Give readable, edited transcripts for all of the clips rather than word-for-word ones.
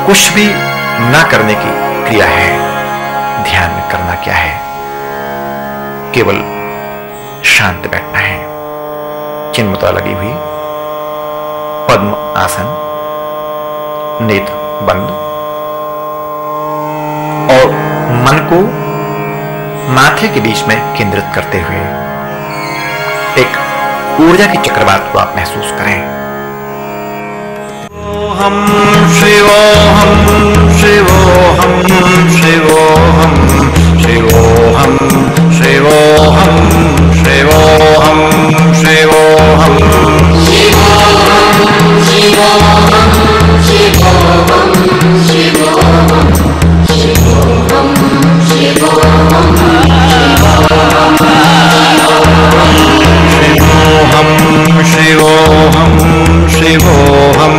कुछ भी ना करने की क्रिया है। ध्यान में करना क्या है? केवल शांत बैठना है, चिन्मुद्रा लगी हुई, पद्म आसन, नेत्र बंद, और मन को माथे के बीच में केंद्रित करते हुए एक ऊर्जा की चक्रवात को आप महसूस करें। हम शिवोहम शिवोहम शिवोहम शिवोहम शिवोहम शिवोहम शिवोहम शिवोहम शिवोहम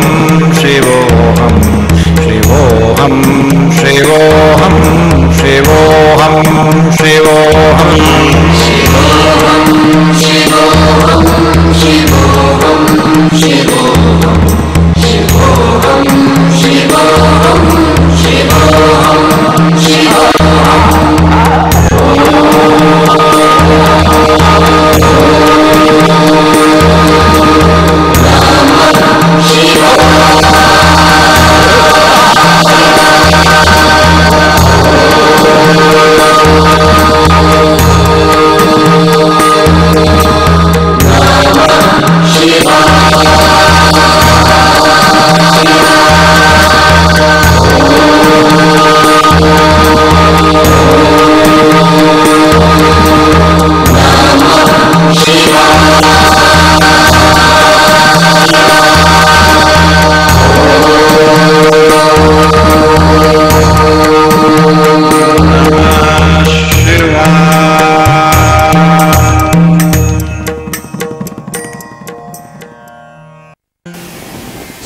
शिवोहम शिवोहम शिवोहम शिवोहम शिवोहम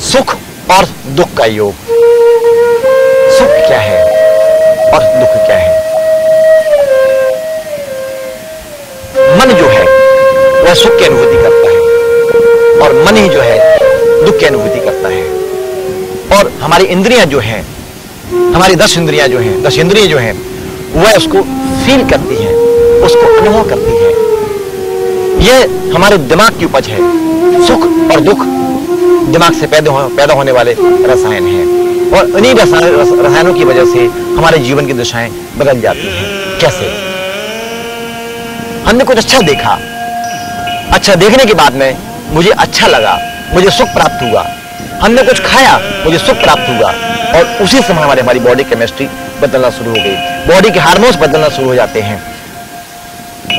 सुख और दुख का योग। सुख क्या है और दुख क्या है? मन जो है वह सुख की अनुभूति करता है और मन ही जो है दुख की अनुभूति करता है। और हमारी इंद्रियां जो हैं, हमारी 10 इंद्रियां जो हैं, 10 इंद्रियां जो हैं, वह उसको फील करती हैं, उसको अनुभव करती हैं। यह हमारे दिमाग की उपज है। सुख और दुख दिमाग से पैदा होने वाले रसायन हैं और इन्हीं रसायनों की वजह से हमारे जीवन की दिशाएं बदल जाती हैं। कैसे? हमने कुछ अच्छा देखा, अच्छा देखने के बाद में मुझे अच्छा लगा, मुझे सुख प्राप्त हुआ। हमने कुछ खाया, मुझे सुख प्राप्त हुआ और उसी समय हमारी बॉडी केमिस्ट्री बदलना शुरू हो गई, बॉडी के हार्मोन्स बदलना शुरू हो जाते हैं,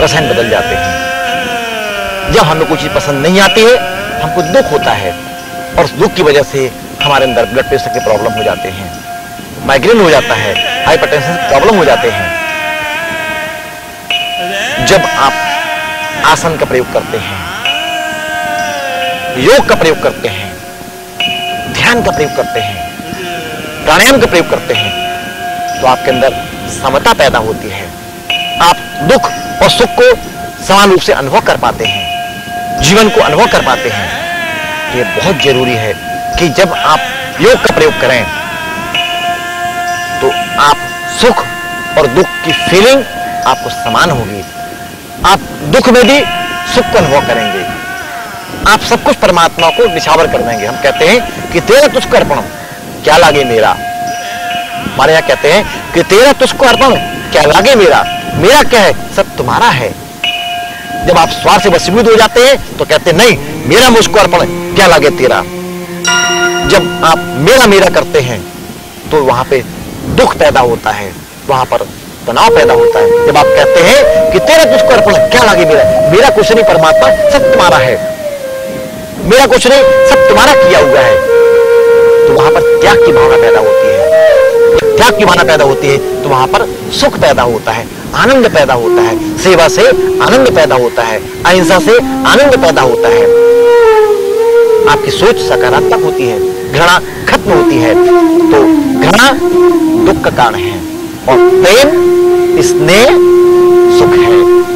रसायन बदल जाते हैं। जब हमें कोई चीज पसंद नहीं आती है, हमको दुख होता है और उस दुख की वजह से हमारे अंदर ब्लड प्रेशर के प्रॉब्लम हो जाते हैं, माइग्रेन हो जाता है, हाइपरटेंशन के प्रॉब्लम हो जाते हैं। जब आप आसन का प्रयोग करते हैं, योग का प्रयोग करते हैं, ध्यान का प्रयोग करते हैं, प्राणायाम का प्रयोग करते हैं, तो आपके अंदर समता पैदा होती है। आप दुख और सुख को समान रूप से अनुभव कर पाते हैं, जीवन को अनुभव कर पाते हैं। ये बहुत जरूरी है कि जब आप योग का प्रयोग करें तो आप सुख और दुख की फीलिंग आपको समान होगी। आप दुख में भी सुख को अनुभव करेंगे। आप सब कुछ परमात्मा को निछावर कर देंगे। हम कहते हैं कि तेरा तुझको अर्पण क्या लागे मेरा। हमारे यहाँ कहते हैं कि तेरा तुझको अर्पण क्या लागे मेरा, मेरा क्या है, सब तुम्हारा है। जब आप स्वार्थ से वशीभूत हो जाते हैं तो कहते हैं नहीं, मेरा मुझको अर्पण क्या लागे तेरा। जब आप मेरा मेरा करते हैं तो वहां पे दुख पैदा होता है, वहां पर तनाव पैदा होता है। जब आप कहते हैं कि तेरा तुझको अर्पण क्या लागे मेरा, मेरा कुछ नहीं परमात्मा, सब तुम्हारा है, मेरा कुछ नहीं, सब तुम्हारा किया हुआ है, तो वहां पर त्याग की भावना पैदा होती है। जब त्याग की भावना पैदा होती है तो वहां पर सुख पैदा होता है, आनंद पैदा होता है, सेवा से आनंद पैदा होता है, अहिंसा से आनंद पैदा होता है। आपकी सोच सकारात्मक होती है, घृणा खत्म होती है। तो घृणा दुख का कारण है और प्रेम स्नेह सुख है।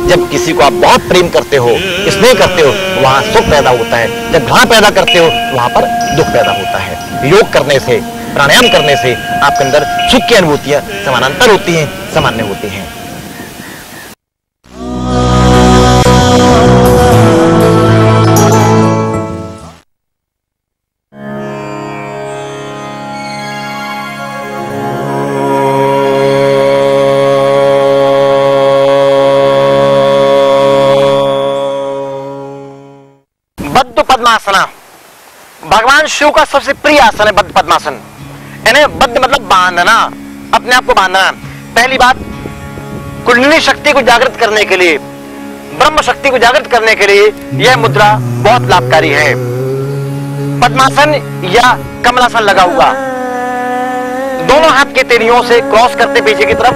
जब किसी को आप बहुत प्रेम करते हो, स्नेह करते हो, वहां सुख पैदा होता है। जब घृणा पैदा करते हो वहां पर दुख पैदा होता है। योग करने से प्राणायाम करने से आपके अंदर सुख की अनुभूतियां समानांतर होती हैं, सामान्य होती हैं। बद्ध पद्मासना भगवान शिव का सबसे प्रिय आसन है। बद्ध पद्मासन यानी बद्ध मतलब बांधना, अपने आप को बांधना। पहली बात, कुंडलिनी शक्ति को जागृत करने के लिए, ब्रह्म शक्ति को जागृत करने के लिए यह मुद्रा बहुत लाभकारी है। पद्मासन या कमलासन लगा हुआ, दोनों हाथ के तेलियों से क्रॉस करते पीछे की तरफ,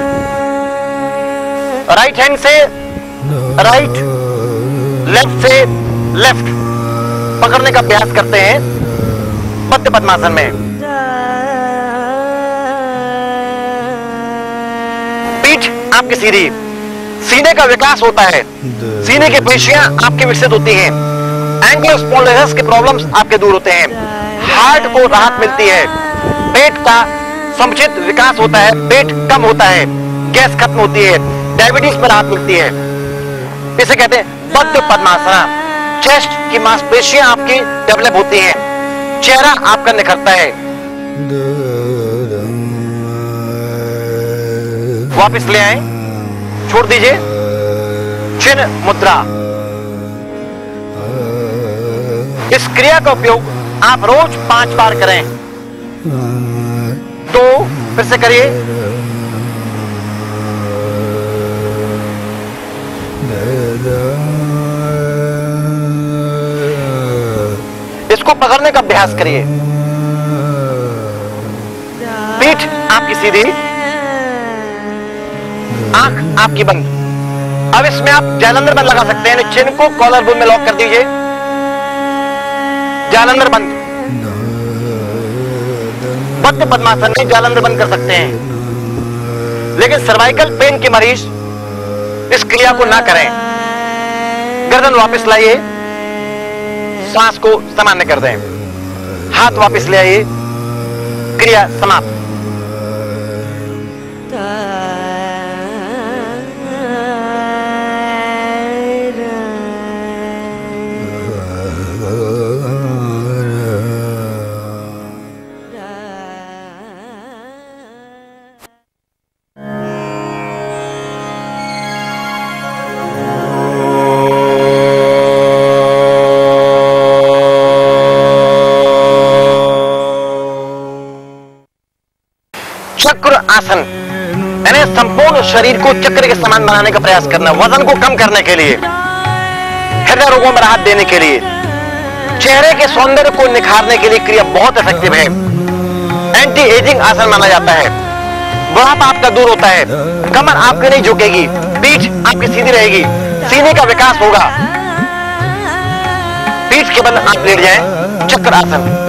राइट हैंड से राइट, लेफ्ट से लेफ्ट पकड़ने का अभ्यास करते हैं बद्ध पद्मासन में। पीठ आपकी सीधी, सीने का विकास होता है, सीने की पेशियां आपके विकसित होती हैं, एंग्लोस्पोंडिलोसिस के प्रॉब्लम्स आपके दूर होते हैं, हार्ट को राहत मिलती है, पेट का समुचित विकास होता है, पेट कम होता है, गैस खत्म होती है, डायबिटीज पर राहत मिलती है। इसे कहते हैं बद्ध पद्मासना। चेस्ट की मांसपेशियां आपकी डेवलप होती हैं, चेहरा आपका निखरता है। वापस ले आए, छोड़ दीजिए। चिन्ह मुद्रा, इस क्रिया का उपयोग आप रोज 5 बार करें। तो फिर से करिए। इसको पकड़ने का अभ्यास करिए। पीठ आपकी सीधी, आंख आपकी बंद। अब इसमें आप जालंधर बंद लगा सकते हैं। चिन्ह को कॉलर बोन में लॉक कर दीजिए, जालंधर बंद। बद्ध पद्मासन में जालंधर बंद कर सकते हैं, लेकिन सर्वाइकल पेन के मरीज इस क्रिया को ना करें। गर्दन वापस लाइए, सांस को सामान्य कर दें, हाथ वापस ले आइए, क्रिया समाप्त। चक्र आसन यानी संपूर्ण शरीर को चक्र के समान बनाने का प्रयास करना, वजन को कम करने के लिए, हृदय रोगों में राहत देने के लिए, चेहरे के सौंदर्य को निखारने के लिए क्रिया बहुत इफेक्टिव है। एंटी एजिंग आसन माना जाता है। बुढ़ापा आपका दूर होता है, कमर आपकी नहीं झुकेगी, पीठ आपकी सीधी रहेगी, सीने का विकास होगा। पीठ के बल आप लेट जाएं, चक्र आसन।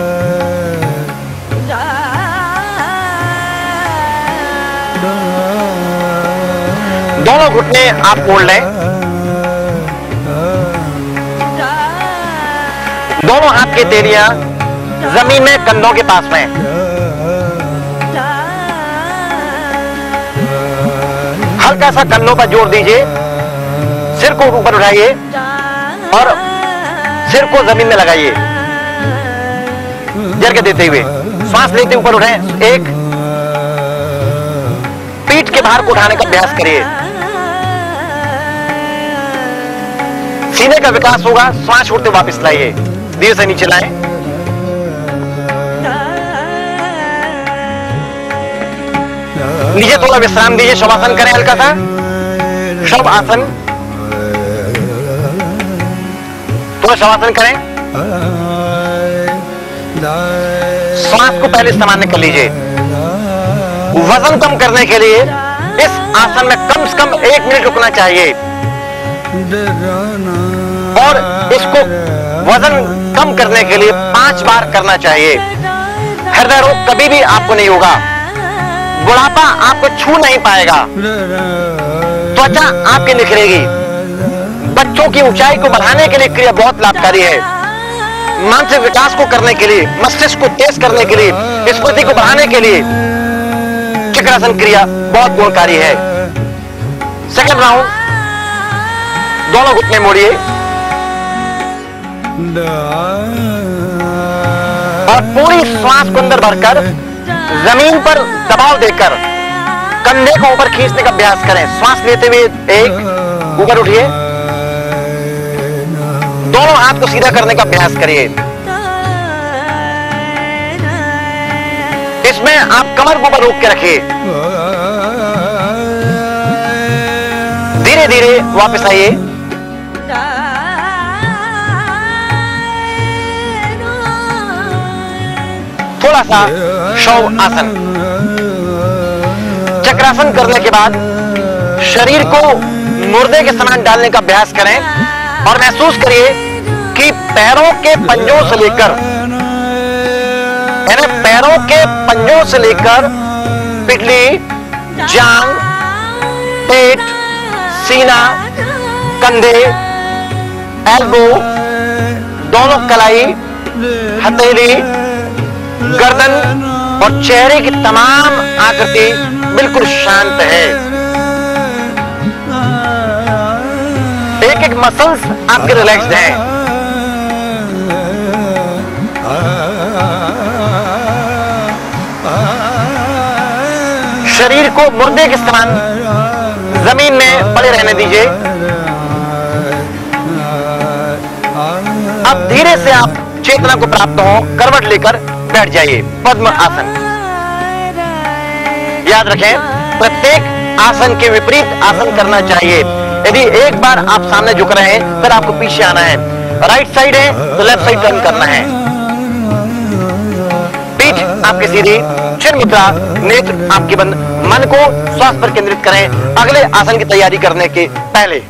दोनों घुटने आप मोड़ लें, दोनों हाथ की तेलियां जमीन में कंधों के पास में। हल्का सा कंधों पर जोर दीजिए, सिर को ऊपर उठाइए और सिर को जमीन में लगाइए, जरके देते हुए सांस लेते ऊपर उठाएं। एक, पीठ के भार को उठाने का अभ्यास करिए, सीने का विकास होगा। सांस छोड़ते वापस लाइए, धीरे से नीचे लाएं। नीचे थोड़ा विश्राम दीजिए, शवासन करें हल्का सा, शव आसन। थोड़ा शवासन करें, सांस को पहले सामान्य कर लीजिए। वजन कम करने के लिए इस आसन में कम से कम 1 मिनट रुकना चाहिए और इसको वजन कम करने के लिए 5 बार करना चाहिए। हृदय रोग कभी भी आपको नहीं होगा, बुढ़ापा आपको छू नहीं पाएगा, त्वचा आपकी निखरेगी। बच्चों की ऊंचाई को बढ़ाने के लिए क्रिया बहुत लाभकारी है। मानसिक विकास को करने के लिए, मस्तिष्क को तेज करने के लिए, स्मृति को बढ़ाने के लिए चक्रासन क्रिया बहुत गुणकारी है। सेकंड राउंड, दोनों घुटने मोड़िए और पूरी श्वास को अंदर भरकर जमीन पर दबाव देकर कंधे को ऊपर खींचने का अभ्यास करें। श्वास लेते हुए एक, ऊपर उठिए, दोनों हाथ को सीधा करने का अभ्यास करिए। इसमें आप कमर को ऊपर रोक के रखिए। धीरे धीरे वापस आइए। थोड़ा सा शव आसन। चक्रासन करने के बाद शरीर को मुर्दे के समान डालने का अभ्यास करें और महसूस करिए कि पैरों के पंजों से लेकर, यानी पैरों के पंजों से लेकर पिटली, जांग, पेट, सीना, कंधे, एल्बो, दोनों कलाई, हथेली, गर्दन और चेहरे की तमाम आकृति बिल्कुल शांत है। एक एक मसल्स आपके रिलैक्स्ड हैं। शरीर को मुर्दे के समान जमीन में पड़े रहने दीजिए। अब धीरे से आप चेतना को प्राप्त हो, करवट लेकर बैठ जाइए, पद्म आसन। याद रखें, प्रत्येक आसन के विपरीत आसन करना चाहिए। यदि एक बार आप सामने झुक रहे हैं, फिर आपको पीछे आना है। राइट साइड है तो लेफ्ट साइड टर्न करना है। पीठ आपकी सीधी, चिन मुद्रा, नेत्र आपके बंद। मन को श्वास पर केंद्रित करें अगले आसन की तैयारी करने के पहले।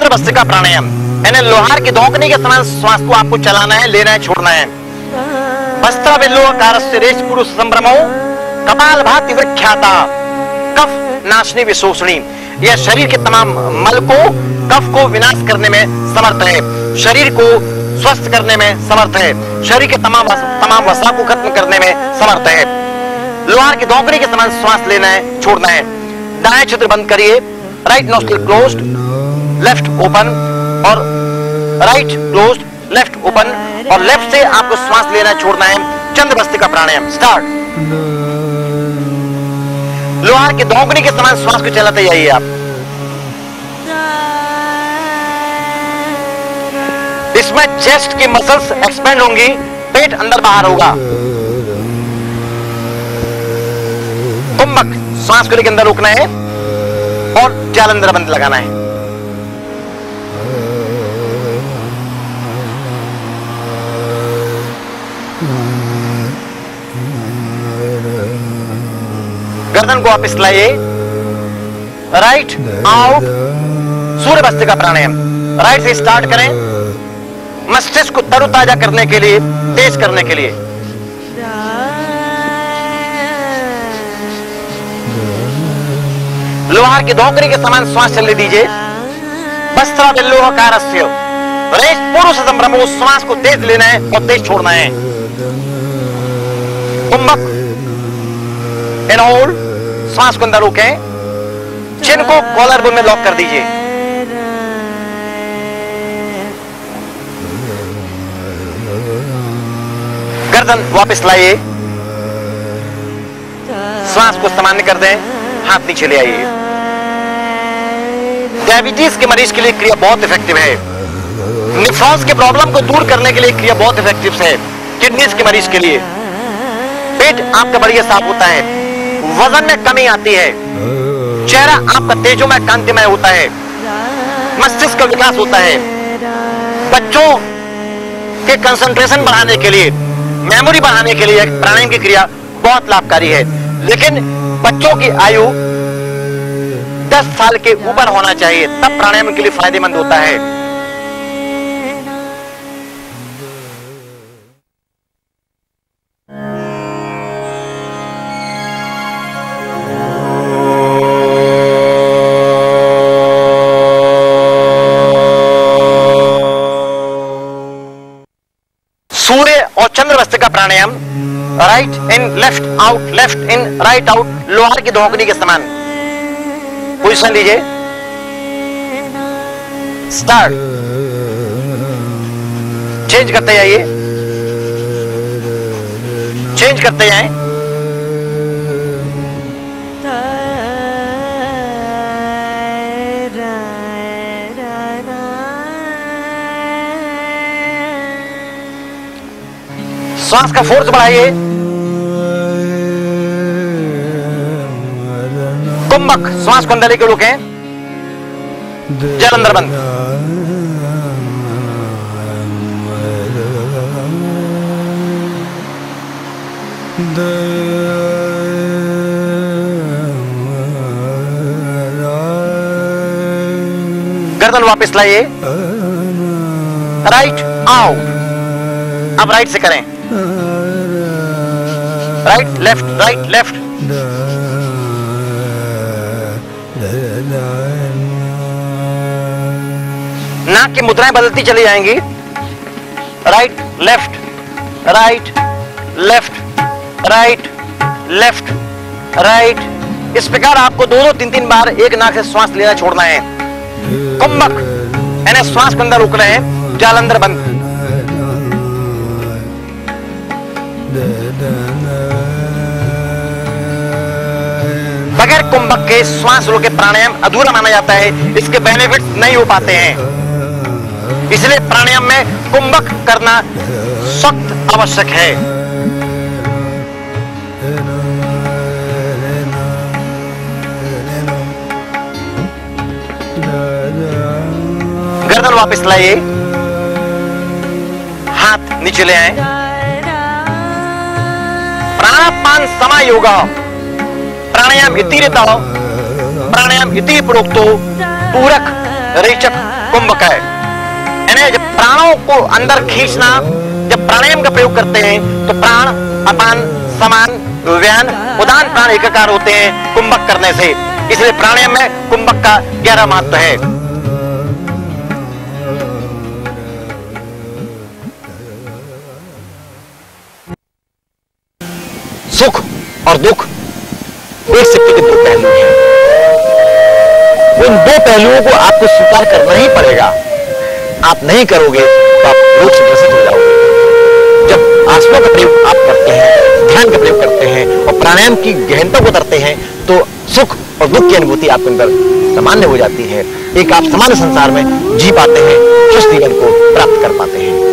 भस्त्रिका प्राणायाम, यानी लोहार की धोकनी के समान श्वास को आपको चलाना है, लेना है, छोड़ना है। भस्त्रा बिल्लोकारस्य रेश पुरुष संभ्रमो कपाल भाति विख्याता कफ नाशनी विशोषणी। यह शरीर के तमाम मल को, कफ को विनाश करने में समर्थ है, शरीर को स्वस्थ करने में समर्थ है, शरीर के तमाम वसा को खत्म करने में समर्थ है। लोहार की धोकनी के समान श्वास लेना है, छोड़ना है। दाएं छिद्र बंद करिए, right nostril closed, left open, और राइट क्लोज्ड, लेफ्ट ओपन, और लेफ्ट से आपको श्वास लेना छोड़ना है। चंद्र भस्त्रिका प्राणायाम स्टार्ट। लोहार की धोकनी के समान श्वास को चलाते जाइए आप। इसमें चेस्ट की मसल्स एक्सपेंड होंगी, पेट अंदर बाहर होगा। कुंभक, श्वास को लेकर अंदर रोकना है और जालंधर बंद लगाना है। गर्दन को वापस लाइए, राइट आउट। सूर्य भस्त्रिका प्राणायाम राइट से स्टार्ट करें, मस्तिष्क को तरोताजा करने के लिए, तेज करने के लिए। लोहार की धोकनी के समान श्वास चलने दीजिए। भस्त्रा बिल्लोकारस्य रेश पुरुष संभ्रमो, श्वास को तेज लेना है और तेज छोड़ना है। कुंभक, इनहोल्ड, श्वास को अंदर रोकें, चिन को कॉलर बोन में लॉक कर दीजिए। गर्दन वापस लाइए, श्वास को सामान्य कर दें, हाथ नीचे ले आइए। डायबिटीज के मरीज के लिए क्रिया बहुत इफेक्टिव है। निफ्रॉन्स के प्रॉब्लम को दूर करने के लिए क्रिया बहुत इफेक्टिव है। किडनीज के मरीज के लिए पेट आपका बढ़िया साफ होता है, वजन में कमी आती है, चेहरा आपका तेजोमय कांतिमय होता है, मस्तिष्क का विकास होता है। बच्चों के कंसंट्रेशन बढ़ाने के लिए, मेमोरी बढ़ाने के लिए प्राणायाम की क्रिया बहुत लाभकारी है। लेकिन बच्चों की आयु 10 साल के ऊपर होना चाहिए, तब प्राणायाम के लिए फायदेमंद होता है। Pranayama, right in left out, left in right out, लोहार की धोकनी के समान। पोजीशन लीजिए, स्टार्ट, चेंज करते जाइए, चेंज करते जाएं। श्वास का फोर्स बढ़ाइए। कुंभक, श्वास कुंडली के रोकें, जल अंदर बंद। गर्दन वापस लाइए, राइट आउट। अब राइट से करें, राइट लेफ्ट, राइट लेफ्ट। नाक की मुद्राएं बदलती चली जाएंगी, right left, right left, right left, right. इस प्रकार आपको 2-3 बार एक नाक से श्वास लेना छोड़ना है। कुंभक यानी श्वास को अंदर रोक रहे हैं, जाल अंदर बंद। बगैर कुंभक के श्वास रोके प्राणायाम अधूरा माना जाता है, इसके बेनिफिट्स नहीं हो पाते हैं। इसलिए प्राणायाम में कुंभक करना सख्त आवश्यक है। गर्दन वापस लाइए, हाथ नीचे ले आए। प्राणापान समय योगा, प्राणायाम इतिरितो, प्राणायाम इति प्रोक्तो, पूरक रेचक कुंभक है। यानी जब प्राणों को अंदर खींचना, जब प्राणायाम का प्रयोग करते हैं तो प्राण, अपान, समान, व्यान, उदान प्राण एकाकार होते हैं कुंभक करने से। इसलिए प्राणायाम में कुंभक का गहरा महत्व है। सुख और दुख एक सिक्के के 2 पहलू हैं। उन 2 पहलुओं को आपको स्वीकार करना ही पड़ेगा। आप नहीं करोगे तो आप रोग से ग्रसित हो जाओगे। जब आसनों का प्रयोग आप करते हैं, ध्यान का प्रयोग करते हैं और प्राणायाम की गहनता को उतरते हैं तो सुख और दुख की अनुभूति आपके अंदर सामान्य हो जाती है। एक आप सामान्य संसार में जी पाते हैं, स्वस्थ जीवन को प्राप्त कर पाते हैं।